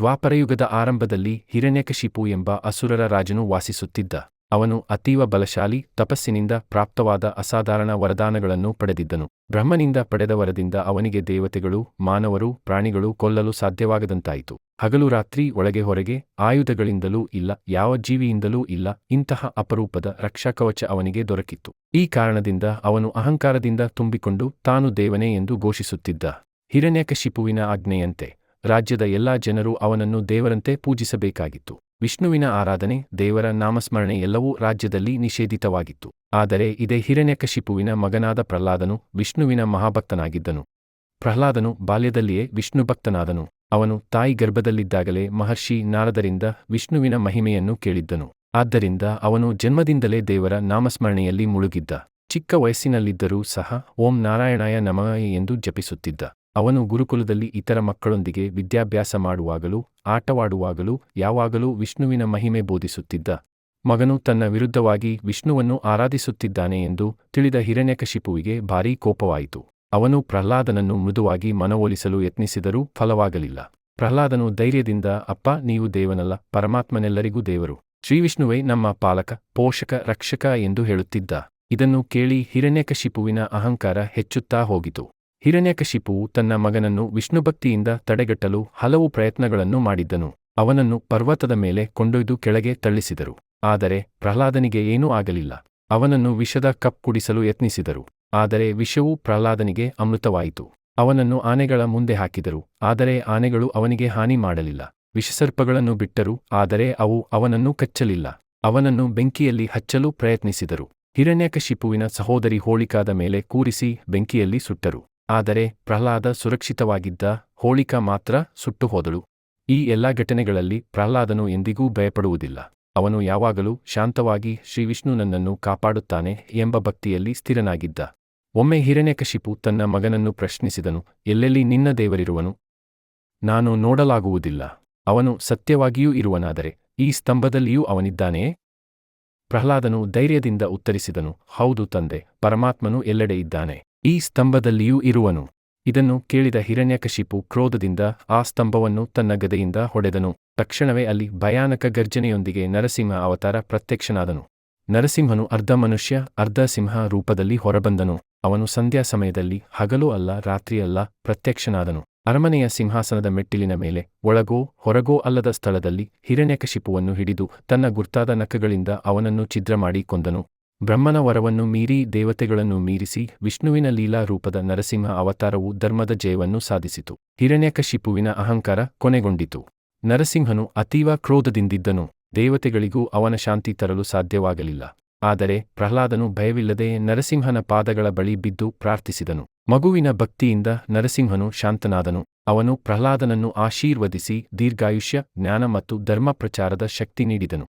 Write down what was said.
ದ್ವಾಪರಯುಗದ ಆರಂಭದಲ್ಲಿ ಹಿರಣ್ಯಕಶಿಪು ಎಂಬ ಅಸುರರ ರಾಜನು ವಾಸಿಸುತ್ತಿದ್ದ. ಅವನು ಅತೀವ ಬಲಶಾಲಿ, ತಪಸ್ಸಿನಿಂದ ಪ್ರಾಪ್ತವಾದ ಅಸಾಧಾರಣ ವರದಾನಗಳನ್ನು ಪಡೆದಿದ್ದನು. ಬ್ರಹ್ಮನಿಂದ ಪಡೆದ ವರದಿಂದ ಅವನಿಗೆ ದೇವತೆಗಳು, ಮಾನವರು, ಪ್ರಾಣಿಗಳು ಕೊಲ್ಲಲು ಸಾಧ್ಯವಾಗದಂತಾಯಿತು. ಹಗಲು ರಾತ್ರಿ, ಒಳಗೆ ಹೊರಗೆ, ಆಯುಧಗಳಿಂದಲೂ ಇಲ್ಲ, ಯಾವ ಜೀವಿಯಿಂದಲೂ ಇಲ್ಲ, ಇಂತಹ ಅಪರೂಪದ ರಕ್ಷಾಕವಚ ಅವನಿಗೆ ದೊರಕಿತ್ತು. ಈ ಕಾರಣದಿಂದ ಅವನು ಅಹಂಕಾರದಿಂದ ತುಂಬಿಕೊಂಡು ತಾನು ದೇವನೇ ಎಂದು ಘೋಷಿಸುತ್ತಿದ್ದ. ಹಿರಣ್ಯಕಶಿಪುವಿನ ಆಜ್ಞೆಯಂತೆ ರಾಜ್ಯದ ಎಲ್ಲಾ ಜನರು ಅವನನ್ನು ದೇವರಂತೆ ಪೂಜಿಸಬೇಕಾಗಿತ್ತು. ವಿಷ್ಣುವಿನ ಆರಾಧನೆ, ದೇವರ ನಾಮಸ್ಮರಣೆ ಎಲ್ಲವೂ ರಾಜ್ಯದಲ್ಲಿ ನಿಷೇಧಿತವಾಗಿತ್ತು. ಆದರೆ ಇದೇ ಹಿರಣ್ಯಕಶಿಪುವಿನ ಮಗನಾದ ಪ್ರಹ್ಲಾದನು ವಿಷ್ಣುವಿನ ಮಹಾಭಕ್ತನಾಗಿದ್ದನು. ಪ್ರಹ್ಲಾದನು ಬಾಲ್ಯದಲ್ಲಿಯೇ ವಿಷ್ಣುಭಕ್ತನಾದನು. ಅವನು ತಾಯಿ ಗರ್ಭದಲ್ಲಿದ್ದಾಗಲೇ ಮಹರ್ಷಿ ನಾರದರಿಂದ ವಿಷ್ಣುವಿನ ಮಹಿಮೆಯನ್ನು ಕೇಳಿದ್ದನು. ಆದ್ದರಿಂದ ಅವನು ಜನ್ಮದಿಂದಲೇ ದೇವರ ನಾಮಸ್ಮರಣೆಯಲ್ಲಿ ಮುಳುಗಿದ್ದ. ಚಿಕ್ಕ ವಯಸ್ಸಿನಲ್ಲಿದ್ದರೂ ಸಹ ಓಂ ನಾರಾಯಣಾಯ ನಮಃ ಎಂದು ಜಪಿಸುತ್ತಿದ್ದ. ಅವನು ಗುರುಕುಲದಲ್ಲಿ ಇತರ ಮಕ್ಕಳೊಂದಿಗೆ ವಿದ್ಯಾಭ್ಯಾಸ ಮಾಡುವಾಗಲೂ, ಆಟವಾಡುವಾಗಲೂ ಯಾವಾಗಲೂ ವಿಷ್ಣುವಿನ ಮಹಿಮೆ ಬೋಧಿಸುತ್ತಿದ್ದ. ಮಗನು ತನ್ನ ವಿರುದ್ಧವಾಗಿ ವಿಷ್ಣುವನ್ನು ಆರಾಧಿಸುತ್ತಿದ್ದಾನೆ ಎಂದು ತಿಳಿದ ಹಿರಣ್ಯಕಶಿಪುವಿಗೆ ಭಾರೀ ಕೋಪವಾಯಿತು. ಅವನು ಪ್ರಹ್ಲಾದನನ್ನು ಮೃದುವಾಗಿ ಮನವೊಲಿಸಲು ಯತ್ನಿಸಿದರೂ ಫಲವಾಗಲಿಲ್ಲ. ಪ್ರಹ್ಲಾದನು ಧೈರ್ಯದಿಂದ, ಅಪ್ಪ, ನೀವು ದೇವನಲ್ಲ, ಪರಮಾತ್ಮನೆಲ್ಲರಿಗೂ ದೇವರು. ಶ್ರೀವಿಷ್ಣುವೇ ನಮ್ಮ ಪಾಲಕ, ಪೋಷಕ, ರಕ್ಷಕ ಎಂದು ಹೇಳುತ್ತಿದ್ದ. ಇದನ್ನು ಕೇಳಿ ಹಿರಣ್ಯಕಶಿಪುವಿನ ಅಹಂಕಾರ ಹೆಚ್ಚುತ್ತಾ ಹೋಗಿತು. ಹಿರಣ್ಯಕಶಿಪುವು ತನ್ನ ಮಗನನ್ನು ವಿಷ್ಣುಭಕ್ತಿಯಿಂದ ತಡೆಗಟ್ಟಲು ಹಲವು ಪ್ರಯತ್ನಗಳನ್ನು ಮಾಡಿದ್ದನು. ಅವನನ್ನು ಪರ್ವತದ ಮೇಲೆ ಕೊಂಡೊಯ್ದು ಕೆಳಗೆ ತಳ್ಳಿಸಿದರು. ಆದರೆ ಪ್ರಹ್ಲಾದನಿಗೆ ಏನೂ ಆಗಲಿಲ್ಲ. ಅವನನ್ನು ವಿಷದ ಕಪ್ ಕುಡಿಸಲು ಯತ್ನಿಸಿದರು. ಆದರೆ ವಿಷವು ಪ್ರಹ್ಲಾದನಿಗೆ ಅಮೃತವಾಯಿತು. ಅವನನ್ನು ಆನೆಗಳ ಮುಂದೆ ಹಾಕಿದರು. ಆದರೆ ಆನೆಗಳು ಅವನಿಗೆ ಹಾನಿ ಮಾಡಲಿಲ್ಲ. ವಿಷಸರ್ಪಗಳನ್ನು ಬಿಟ್ಟರು. ಆದರೆ ಅವು ಅವನನ್ನು ಕಚ್ಚಲಿಲ್ಲ. ಅವನನ್ನು ಬೆಂಕಿಯಲ್ಲಿ ಹಚ್ಚಲು ಪ್ರಯತ್ನಿಸಿದರು. ಹಿರಣ್ಯಕಶಿಪುವಿನ ಸಹೋದರಿ ಹೋಳಿಕಾದ ಮೇಲೆ ಕೂರಿಸಿ ಬೆಂಕಿಯಲ್ಲಿ ಸುಟ್ಟರು. ಆದರೆ ಪ್ರಹ್ಲಾದ ಸುರಕ್ಷಿತವಾಗಿದ್ದ. ಹೋಳಿಕಾ ಮಾತ್ರ ಸುಟ್ಟು ಹೋದಳು. ಈ ಎಲ್ಲಾ ಘಟನೆಗಳಲ್ಲಿ ಪ್ರಹ್ಲಾದನು ಎಂದಿಗೂ ಭಯಪಡುವುದಿಲ್ಲ. ಅವನು ಯಾವಾಗಲೂ ಶಾಂತವಾಗಿ ಶ್ರೀವಿಷ್ಣು ನನ್ನನ್ನು ಕಾಪಾಡುತ್ತಾನೆ ಎಂಬ ಭಕ್ತಿಯಲ್ಲಿ ಸ್ಥಿರನಾಗಿದ್ದ. ಒಮ್ಮೆ ಹಿರಣ್ಯಕಶಿಪು ತನ್ನ ಮಗನನ್ನು ಪ್ರಶ್ನಿಸಿದನು, ಎಲ್ಲೆಲ್ಲಿ ನಿನ್ನ ದೇವರಿರುವನು? ನಾನು ನೋಡಲಾಗುವುದಿಲ್ಲ. ಅವನು ಸತ್ಯವಾಗಿಯೂ ಇರುವನಾದರೆ ಈ ಸ್ತಂಭದಲ್ಲಿಯೂ ಅವನಿದ್ದಾನೆಯೇ? ಪ್ರಹ್ಲಾದನು ಧೈರ್ಯದಿಂದ ಉತ್ತರಿಸಿದನು, ಹೌದು ತಂದೆ, ಪರಮಾತ್ಮನು ಎಲ್ಲೆಡೆ ಇದ್ದಾನೆ. ಈ ಸ್ತಂಭದಲ್ಲಿಯೂ ಇರುವನು. ಇದನ್ನು ಕೇಳಿದ ಹಿರಣ್ಯಕಶಿಪು ಕ್ರೋಧದಿಂದ ಆ ಸ್ತಂಭವನ್ನು ತನ್ನ ಗದೆಯಿಂದ ಹೊಡೆದನು. ತಕ್ಷಣವೇ ಅಲ್ಲಿ ಭಯಾನಕ ಗರ್ಜನೆಯೊಂದಿಗೆ ನರಸಿಂಹ ಅವತಾರ ಪ್ರತ್ಯಕ್ಷನಾದನು. ನರಸಿಂಹನು ಅರ್ಧ ಮನುಷ್ಯ, ಅರ್ಧ ಸಿಂಹ ರೂಪದಲ್ಲಿ ಹೊರಬಂದನು. ಅವನು ಸಂಧ್ಯಾ ಸಮಯದಲ್ಲಿ, ಹಗಲೂ ಅಲ್ಲ, ರಾತ್ರಿಯಲ್ಲ, ಪ್ರತ್ಯಕ್ಷನಾದನು. ಅರಮನೆಯ ಸಿಂಹಾಸನದ ಮೆಟ್ಟಿಲಿನ ಮೇಲೆ, ಒಳಗೋ ಹೊರಗೋ ಅಲ್ಲದ ಸ್ಥಳದಲ್ಲಿ ಹಿರಣ್ಯಕಶಿಪುವನ್ನು ಹಿಡಿದು ತನ್ನ ಗುರ್ತಾದ ನಖಗಳಿಂದ ಅವನನ್ನು ಛಿದ್ರ ಮಾಡಿ ಕೊಂದನು. ಬ್ರಹ್ಮನ ವರವನ್ನು ಮೀರಿ, ದೇವತೆಗಳನ್ನು ಮೀರಿಸಿ, ವಿಷ್ಣುವಿನ ಲೀಲಾ ರೂಪದ ನರಸಿಂಹ ಅವತಾರವು ಧರ್ಮದ ಜಯವನ್ನು ಸಾಧಿಸಿತು. ಹಿರಣ್ಯಕಶಿಪುವಿನ ಅಹಂಕಾರ ಕೊನೆಗೊಂಡಿತು. ನರಸಿಂಹನು ಅತೀವ ಕ್ರೋಧದಿಂದಿದ್ದನು. ದೇವತೆಗಳಿಗೂ ಅವನ ಶಾಂತಿ ತರಲು ಸಾಧ್ಯವಾಗಲಿಲ್ಲ. ಆದರೆ ಪ್ರಹ್ಲಾದನು ಭಯವಿಲ್ಲದೆ ನರಸಿಂಹನ ಪಾದಗಳ ಬಳಿ ಬಿದ್ದು ಪ್ರಾರ್ಥಿಸಿದನು. ಮಗುವಿನ ಭಕ್ತಿಯಿಂದ ನರಸಿಂಹನು ಶಾಂತನಾದನು. ಅವನು ಪ್ರಹ್ಲಾದನನ್ನು ಆಶೀರ್ವದಿಸಿ ದೀರ್ಘಾಯುಷ್ಯ, ಜ್ಞಾನ ಮತ್ತು ಧರ್ಮ ಪ್ರಚಾರದ ಶಕ್ತಿ ನೀಡಿದನು.